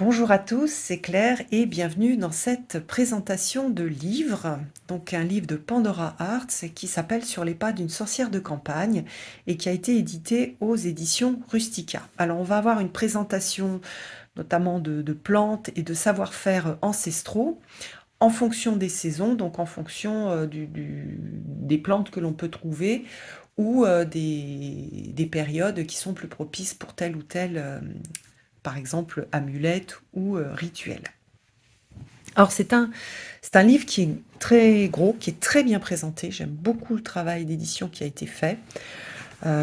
Bonjour à tous, c'est Claire et bienvenue dans cette présentation de livre, donc un livre de Pandora Arts qui s'appelle Sur les pas d'une sorcière de campagne et qui a été édité aux éditions Rustica. Alors on va avoir une présentation notamment de plantes et de savoir-faire ancestraux en fonction des saisons, donc en fonction des plantes que l'on peut trouver ou des périodes qui sont plus propices pour tel ou tel par exemple amulette ou rituel. Alors c'est un livre qui est très gros, qui est très bien présenté. J'aime beaucoup le travail d'édition qui a été fait.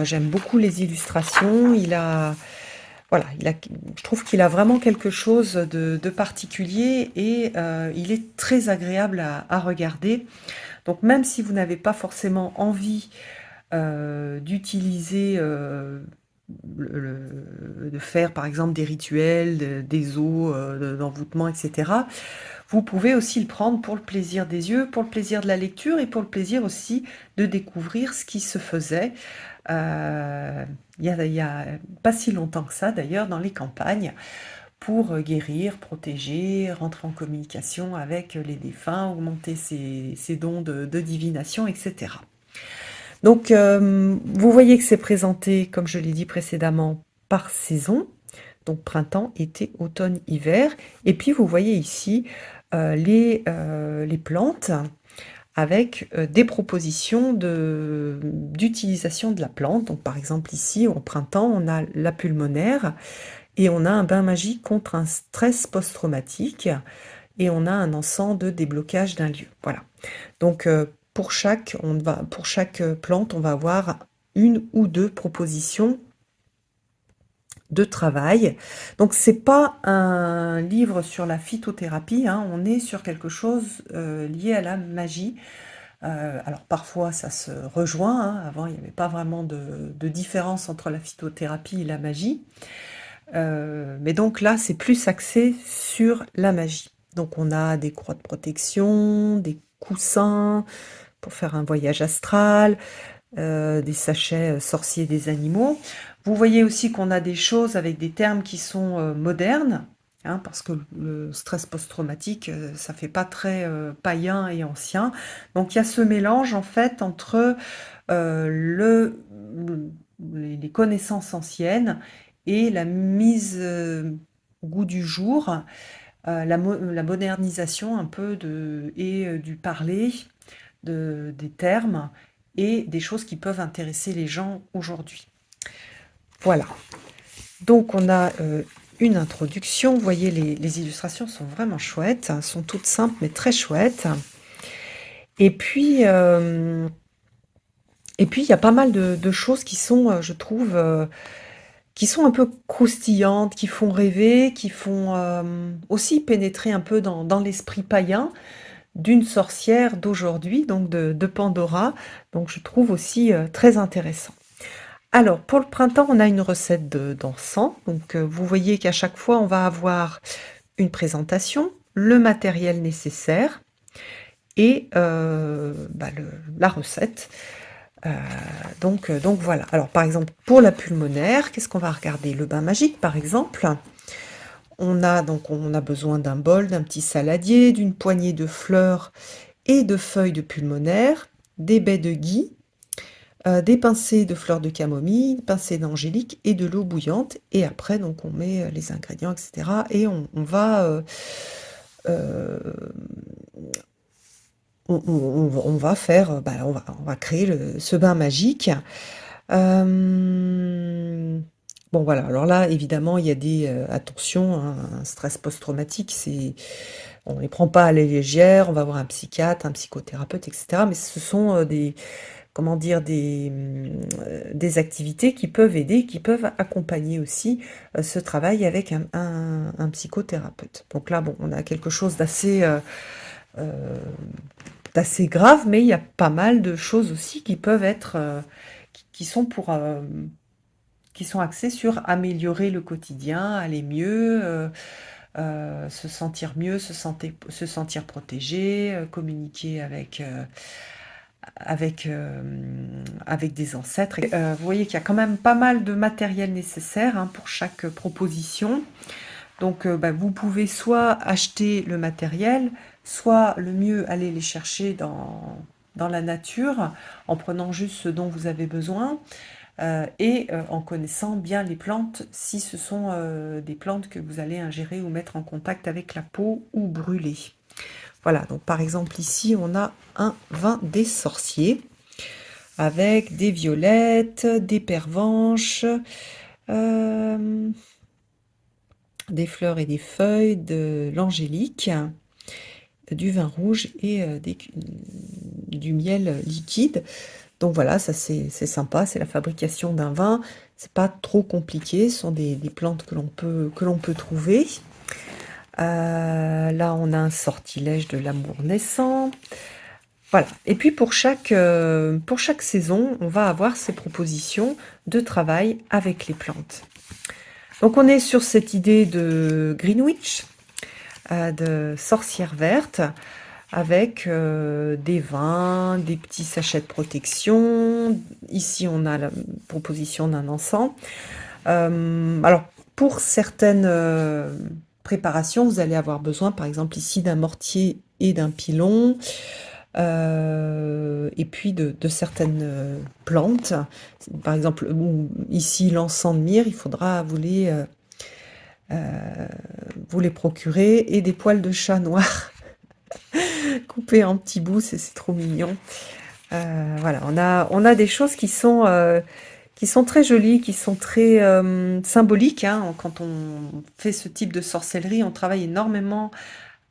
J'aime beaucoup les illustrations. Je trouve qu'il a vraiment quelque chose de particulier et il est très agréable à regarder. Donc même si vous n'avez pas forcément envie d'utiliser de faire par exemple des rituels, des os d'envoûtement, etc. Vous pouvez aussi le prendre pour le plaisir des yeux, pour le plaisir de la lecture et pour le plaisir aussi de découvrir ce qui se faisait il y a pas si longtemps que ça d'ailleurs dans les campagnes pour guérir, protéger, rentrer en communication avec les défunts, augmenter ses dons de divination, etc. Donc, vous voyez que c'est présenté, comme je l'ai dit précédemment, par saison, donc printemps, été, automne, hiver. Et puis, vous voyez ici les plantes avec des propositions d'utilisation de la plante. Donc, par exemple, ici, au printemps, on a la pulmonaire et on a un bain magique contre un stress post-traumatique et on a un encens de déblocage d'un lieu. Voilà. Donc, pour chaque plante, on va avoir une ou deux propositions de travail. Donc, c'est pas un livre sur la phytothérapie, hein, on est sur quelque chose lié à la magie. Alors, parfois, ça se rejoint, hein. Avant, il n'y avait pas vraiment de différence entre la phytothérapie et la magie. Mais donc là, c'est plus axé sur la magie. Donc, on a des croix de protection, des coussins pour faire un voyage astral, des sachets sorciers des animaux. Vous voyez aussi qu'on a des choses avec des termes qui sont modernes, hein, parce que le stress post-traumatique, ça fait pas très païen et ancien. Donc il y a ce mélange en fait entre les connaissances anciennes et la mise au goût du jour, la modernisation un peu du parler, des termes et des choses qui peuvent intéresser les gens aujourd'hui. Voilà. Donc on a une introduction. Vous voyez, les illustrations sont vraiment chouettes, sont toutes simples mais très chouettes. Et puis il y a pas mal de choses qui sont, je trouve, qui sont un peu croustillantes, qui font rêver, qui font aussi pénétrer un peu dans l'esprit païen d'une sorcière d'aujourd'hui, donc de Pandora. Donc je trouve aussi très intéressant. Alors, pour le printemps, on a une recette d'encens. Donc, vous voyez qu'à chaque fois, on va avoir une présentation, le matériel nécessaire et la recette. Euh, donc voilà. Alors, par exemple, pour la pulmonaire, qu'est-ce qu'on va regarder? Le bain magique, par exemple. On a besoin d'un bol, d'un petit saladier, d'une poignée de fleurs et de feuilles de pulmonaire, des baies de gui, des pincées de fleurs de camomille, pincées d'angélique et de l'eau bouillante. Et après, donc, on met les ingrédients, etc. Et euh, on va faire, on va créer ce bain magique. Bon, voilà. Alors là, évidemment, il y a attention, hein, un stress post-traumatique, on ne les prend pas à la légère. On va voir un psychiatre, un psychothérapeute, etc. Mais ce sont comment dire, des activités qui peuvent aider, qui peuvent accompagner aussi ce travail avec un psychothérapeute. Donc là, bon, on a quelque chose euh, d'assez grave, mais il y a pas mal de choses aussi qui peuvent être, qui sont qui sont axées sur améliorer le quotidien, aller mieux, se sentir mieux, se sentir protégé, communiquer avec des ancêtres. Vous voyez qu'il y a quand même pas mal de matériel nécessaire, hein, pour chaque proposition. Donc, bah, vous pouvez soit acheter le matériel, soit le mieux aller les chercher dans la nature, en prenant juste ce dont vous avez besoin, et en connaissant bien les plantes, si ce sont des plantes que vous allez ingérer ou mettre en contact avec la peau ou brûler. Voilà, donc par exemple ici on a un vin des sorciers avec des violettes, des pervenches, des fleurs et des feuilles, de l'angélique, du vin rouge et du miel liquide. Donc voilà, ça c'est sympa, c'est la fabrication d'un vin. C'est pas trop compliqué, ce sont des plantes que l'on peut trouver. Là, on a un sortilège de l'amour naissant. Voilà. Et puis pour chaque saison, on va avoir ces propositions de travail avec les plantes. Donc on est sur cette idée de Greenwich, de sorcière verte, avec des vins, des petits sachets de protection. Ici, on a la proposition d'un encens. Alors, pour certaines préparations, vous allez avoir besoin, par exemple, ici, d'un mortier et d'un pilon, et puis de certaines plantes. Par exemple, ici, l'encens de myrrhe, il faudra vous les procurer, et des poils de chat noir coupés en petits bouts, c'est trop mignon. Voilà, on a des choses qui sont très jolies, qui sont très symboliques, hein. Quand on fait ce type de sorcellerie, on travaille énormément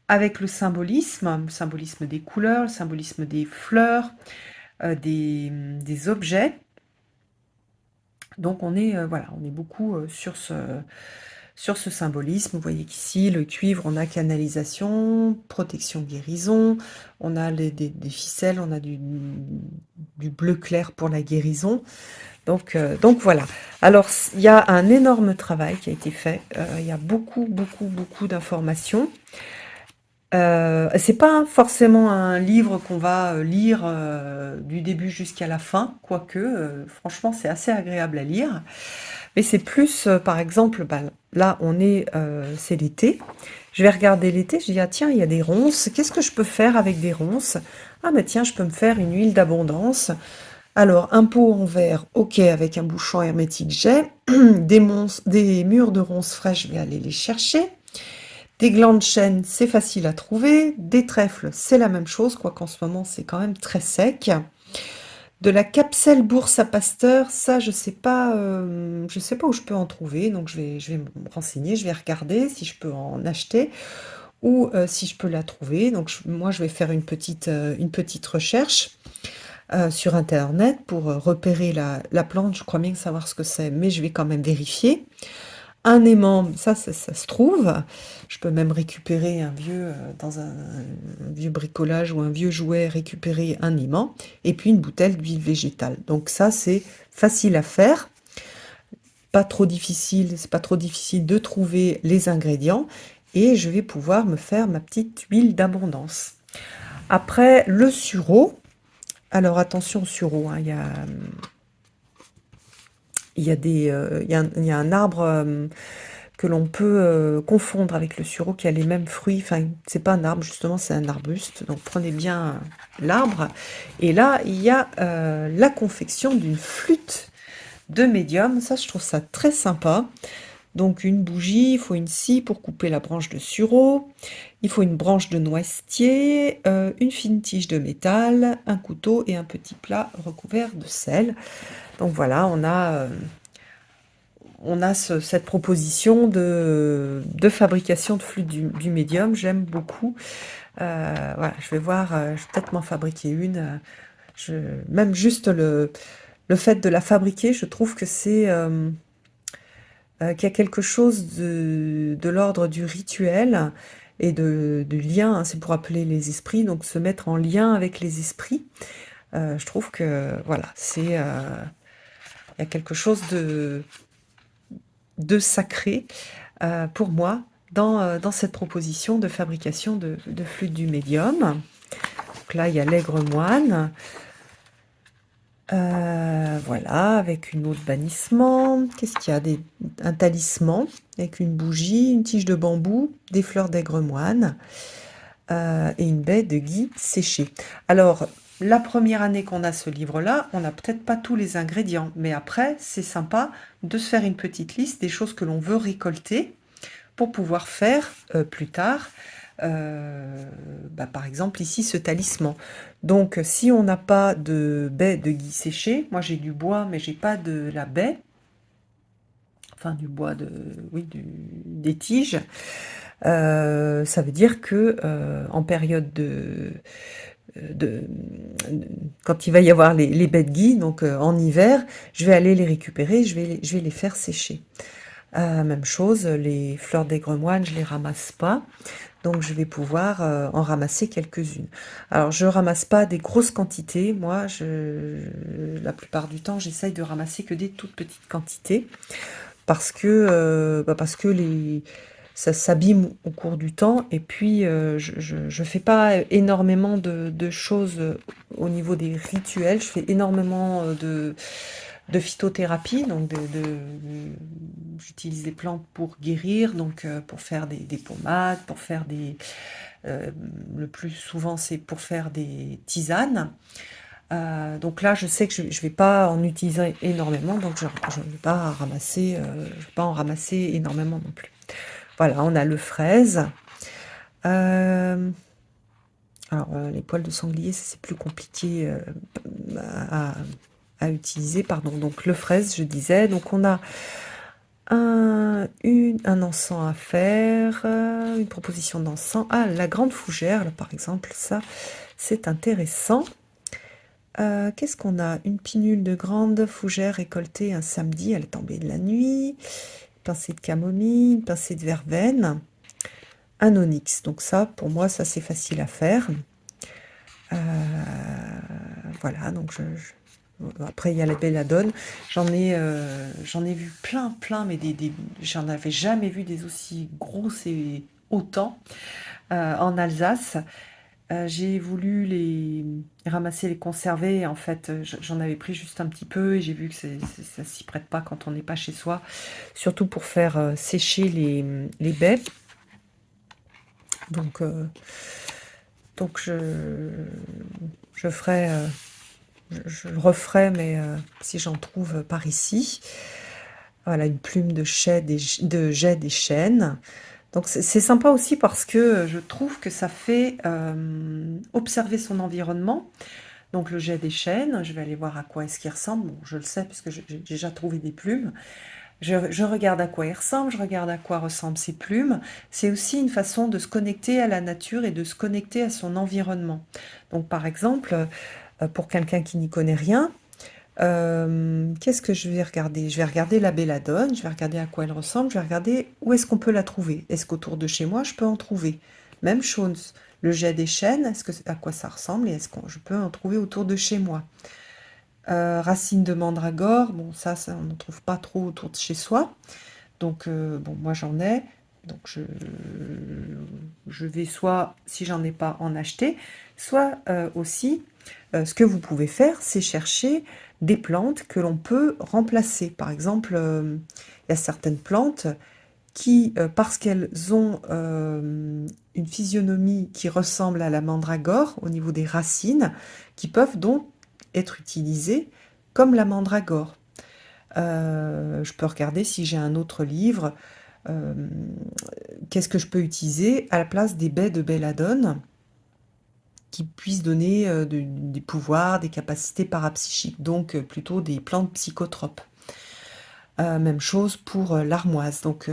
avec le symbolisme des couleurs, le symbolisme des fleurs, des objets. Donc on est beaucoup sur ce symbolisme. Vous voyez qu'ici, le cuivre, on a canalisation, protection, guérison. On a des ficelles, on a du bleu clair pour la guérison. Donc voilà. Alors, il y a un énorme travail qui a été fait. Il y a beaucoup d'informations. C'est pas forcément un livre qu'on va lire du début jusqu'à la fin, quoique, franchement, c'est assez agréable à lire. Mais c'est plus, par exemple, bah, là, c'est l'été. Je vais regarder l'été, je dis, ah tiens, il y a des ronces. Qu'est-ce que je peux faire avec des ronces? Ah, mais tiens, je peux me faire une huile d'abondance. Alors, un pot en verre, ok, avec un bouchon hermétique, j'ai. Des mûres de ronces fraîches, je vais aller les chercher. Des glands de chêne, c'est facile à trouver. Des trèfles, c'est la même chose, quoiqu'en ce moment, c'est quand même très sec. De la capsule bourse à pasteur, ça, je sais pas où je peux en trouver, donc je vais me renseigner, je vais regarder si je peux en acheter ou si je peux la trouver. Donc, moi, je vais faire une petite recherche sur Internet pour repérer la plante. Je crois bien savoir ce que c'est, mais je vais quand même vérifier. Un aimant, ça se trouve. Je peux même récupérer dans un vieux bricolage ou un vieux jouet, récupérer un aimant. Et puis une bouteille d'huile végétale. Donc ça, c'est facile à faire. Pas trop difficile, c'est pas trop difficile de trouver les ingrédients. Et je vais pouvoir me faire ma petite huile d'abondance. Après, le sureau. Alors attention au sureau, hein, il y a un arbre que l'on peut confondre avec le sureau qui a les mêmes fruits. Enfin, c'est pas un arbre, justement, c'est un arbuste. Donc prenez bien l'arbre. Et là, il y a la confection d'une flûte de médium. Ça, je trouve ça très sympa. Donc une bougie, il faut une scie pour couper la branche de sureau. Il faut une branche de noisetier, une fine tige de métal, un couteau et un petit plat recouvert de sel. Donc voilà, on a cette proposition de fabrication de flûte du médium. J'aime beaucoup. Voilà, je vais voir, je vais peut-être m'en fabriquer une. Même juste le fait de la fabriquer, je trouve que qu'il y a quelque chose de l'ordre du rituel et du lien, hein. C'est pour appeler les esprits, donc se mettre en lien avec les esprits. Je trouve que voilà, il y a quelque chose de sacré pour moi dans cette proposition de fabrication de flûte du médium. Donc là, il y a l'aigre moine. Voilà, avec une eau de bannissement. Qu'est-ce qu'il y a? Un talisman avec une bougie, une tige de bambou, des fleurs d'aigre-moine et une baie de gui séchée. Alors, la première année qu'on a ce livre-là, on n'a peut-être pas tous les ingrédients, mais après, c'est sympa de se faire une petite liste des choses que l'on veut récolter pour pouvoir faire plus tard, par exemple ici ce talisman. Donc si on n'a pas de baie de gui séché, moi j'ai du bois mais j'ai pas de la baie, enfin du bois oui, des tiges, ça veut dire que en période de- quand il va y avoir les baies de gui, donc en hiver, je vais aller les récupérer, je vais les faire sécher. Même chose, les fleurs d'aigre-moine, je les ramasse pas, donc je vais pouvoir en ramasser quelques-unes. Alors je ramasse pas des grosses quantités, moi la plupart du temps j'essaye de ramasser que des toutes petites quantités, parce que ça s'abîme au cours du temps, et puis je fais pas énormément de choses au niveau des rituels, je fais énormément de phytothérapie, donc j'utilise des plantes pour guérir, donc pour faire des pommades, pour faire le plus souvent c'est pour faire des tisanes. Donc là, je sais que je ne vais pas en utiliser énormément, donc je ne vais pas ramasser, je vais pas en ramasser énormément non plus. Voilà, on a le fraise. Euh, les poils de sanglier, ça, c'est plus compliqué à, à utiliser, pardon. Donc le fraise, je disais. Donc on a un encens à faire, une proposition d'encens. Ah, la grande fougère, là, par exemple, ça, c'est intéressant. Qu'est-ce qu'on a? Une pinule de grande fougère récoltée un samedi à la tombée de la nuit, une pincée de camomille, une pincée de verveine, un onyx. Donc ça, pour moi, ça c'est facile à faire. Euh, voilà, donc après il y a la belladone. J'en ai vu plein, mais j'en avais jamais vu des aussi grosses et autant en Alsace. J'ai voulu les ramasser, les conserver. En fait, j'en avais pris juste un petit peu et j'ai vu que ça s'y prête pas quand on n'est pas chez soi, surtout pour faire sécher les baies. Donc, donc je ferai, je le referai, mais si j'en trouve par ici. Voilà, une plume de jet des chênes. Donc c'est sympa aussi parce que je trouve que ça fait observer son environnement. Donc le jet des chênes, je vais aller voir à quoi est-ce qu'il ressemble. Bon, je le sais parce que j'ai déjà trouvé des plumes. Je regarde à quoi il ressemble, je regarde à quoi ressemblent ces plumes. C'est aussi une façon de se connecter à la nature et de se connecter à son environnement. Donc par exemple, pour quelqu'un qui n'y connaît rien, qu'est-ce que je vais regarder? Je vais regarder la belladone, je vais regarder à quoi elle ressemble, je vais regarder où est-ce qu'on peut la trouver. Est-ce qu'autour de chez moi, je peux en trouver? Même chose, le jet des chênes, à quoi ça ressemble et est-ce que je peux en trouver autour de chez moi? Racines de mandragore, bon ça on n'en trouve pas trop autour de chez soi. Donc bon, moi j'en ai, donc je vais soit, si j'en ai pas, en acheter, soit aussi, ce que vous pouvez faire, c'est chercher des plantes que l'on peut remplacer. Par exemple, il y a certaines plantes qui, parce qu'elles ont une physionomie qui ressemble à la mandragore au niveau des racines, qui peuvent donc être utilisées comme la mandragore. Je peux regarder si j'ai un autre livre. euh, Qu'est-ce que je peux utiliser à la place des baies de belladone qui puissent donner des pouvoirs, des capacités parapsychiques, donc plutôt des plantes psychotropes. Même chose pour l'armoise. Donc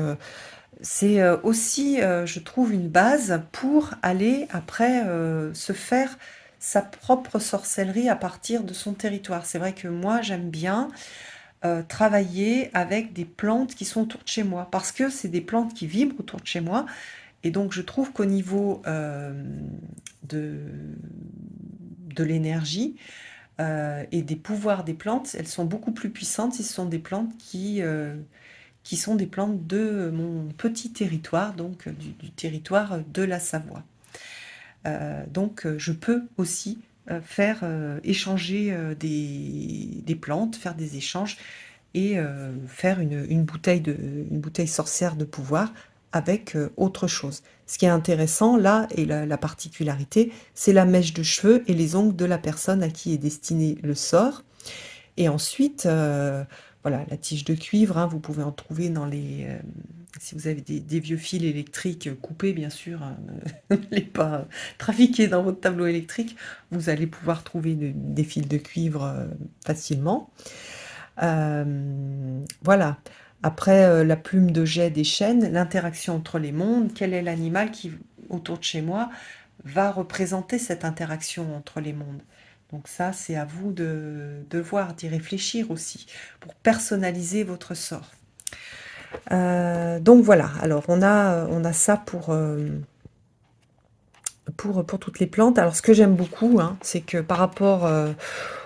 c'est aussi, je trouve, une base pour aller après se faire sa propre sorcellerie à partir de son territoire. C'est vrai que moi, j'aime bien travailler avec des plantes qui sont autour de chez moi, parce que c'est des plantes qui vibrent autour de chez moi, et donc je trouve qu'au niveau de, de l'énergie et des pouvoirs des plantes, elles sont beaucoup plus puissantes si ce sont des plantes qui sont des plantes de mon petit territoire, donc du territoire de la Savoie. Donc je peux aussi faire, échanger, des plantes, faire des échanges et faire une bouteille sorcière de pouvoir avec, autre chose. Ce qui est intéressant là et la particularité, c'est la mèche de cheveux et les ongles de la personne à qui est destiné le sort et ensuite, voilà, la tige de cuivre, hein, vous pouvez en trouver dans si vous avez des vieux fils électriques, coupés bien sûr, hein, ne les pas trafiquer dans votre tableau électrique, vous allez pouvoir trouver des fils de cuivre, facilement. Voilà. Après, la plume de jet des chênes, l'interaction entre les mondes, quel est l'animal qui, autour de chez moi, va représenter cette interaction entre les mondes? Donc ça, c'est à vous de voir, d'y réfléchir aussi, pour personnaliser votre sort. Donc voilà, alors on a ça pour toutes les plantes. Alors ce que j'aime beaucoup, hein, c'est que par rapport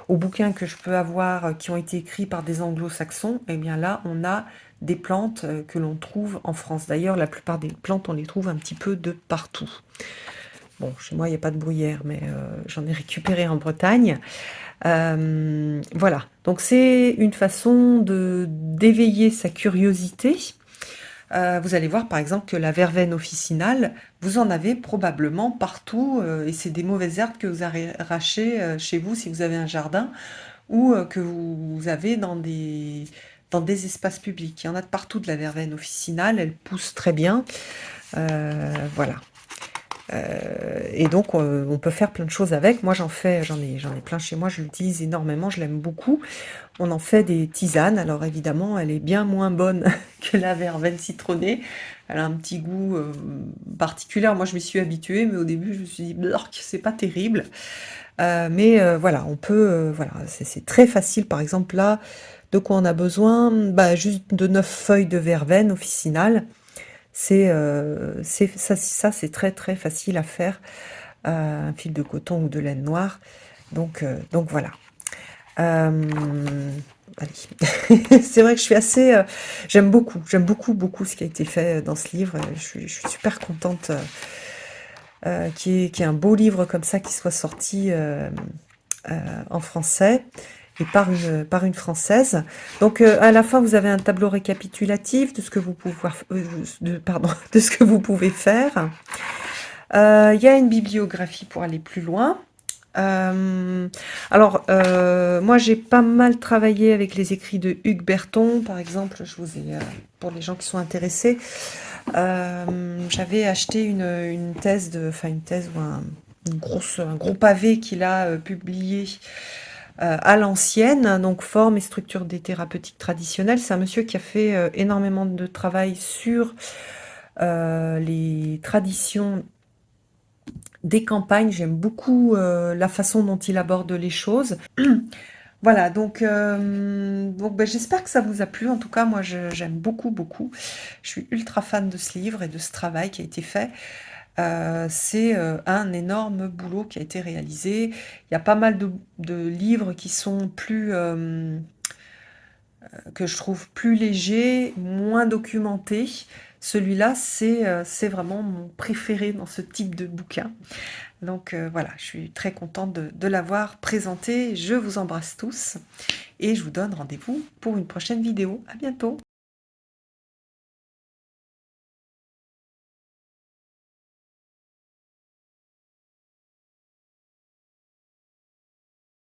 aux bouquins que je peux avoir qui ont été écrits par des anglo-saxons, eh bien là, on a des plantes que l'on trouve en France. D'ailleurs, la plupart des plantes, on les trouve un petit peu de partout. Bon, chez moi, il n'y a pas de bruyère, mais j'en ai récupéré en Bretagne. Voilà, donc c'est une façon d'éveiller sa curiosité. Vous allez voir par exemple que la verveine officinale, vous en avez probablement partout, et c'est des mauvaises herbes que vous arrachez chez vous si vous avez un jardin, ou que vous avez dans des espaces publics. Il y en a de partout de la verveine officinale, elle pousse très bien. Voilà. Et donc, on peut faire plein de choses avec. Moi, j'en ai plein chez moi, je l'utilise énormément, je l'aime beaucoup. On en fait des tisanes. Alors évidemment, elle est bien moins bonne que la verveine citronnée. Elle a un petit goût particulier. Moi, je m'y suis habituée, mais au début, je me suis dit, Blurk, c'est pas terrible. Mais voilà, on peut, voilà, c'est très facile. Par exemple, là, de quoi on a besoin? Bah, juste de 9 feuilles de verveine officinale. Ça, c'est très très facile à faire. Un fil de coton ou de laine noire. Donc voilà. Allez. C'est vrai que je suis assez... j'aime beaucoup, beaucoup ce qui a été fait dans ce livre. Je suis super contente qu'il y ait un beau livre comme ça qui soit sorti en français et par une Française. Donc à la fin, vous avez un tableau récapitulatif de ce que vous pouvez, pardon, de ce que vous pouvez faire. Il y a une bibliographie pour aller plus loin. Alors, moi j'ai pas mal travaillé avec les écrits de Hugues Berton, par exemple, pour les gens qui sont intéressés, j'avais acheté une thèse, ou un gros pavé qu'il a publié à l'ancienne, donc forme et structure des thérapeutiques traditionnelles. C'est un monsieur qui a fait énormément de travail sur les traditions des campagnes. J'aime beaucoup la façon dont il aborde les choses. Voilà, donc ben, j'espère que ça vous a plu. En tout cas, moi, j'aime beaucoup, beaucoup. Je suis ultra fan de ce livre et de ce travail qui a été fait. C'est un énorme boulot qui a été réalisé. Il y a pas mal de livres qui sont que je trouve plus légers, moins documentés. Celui-là, c'est vraiment mon préféré dans ce type de bouquin. Donc voilà, je suis très contente de l'avoir présenté. Je vous embrasse tous et je vous donne rendez-vous pour une prochaine vidéo. À bientôt!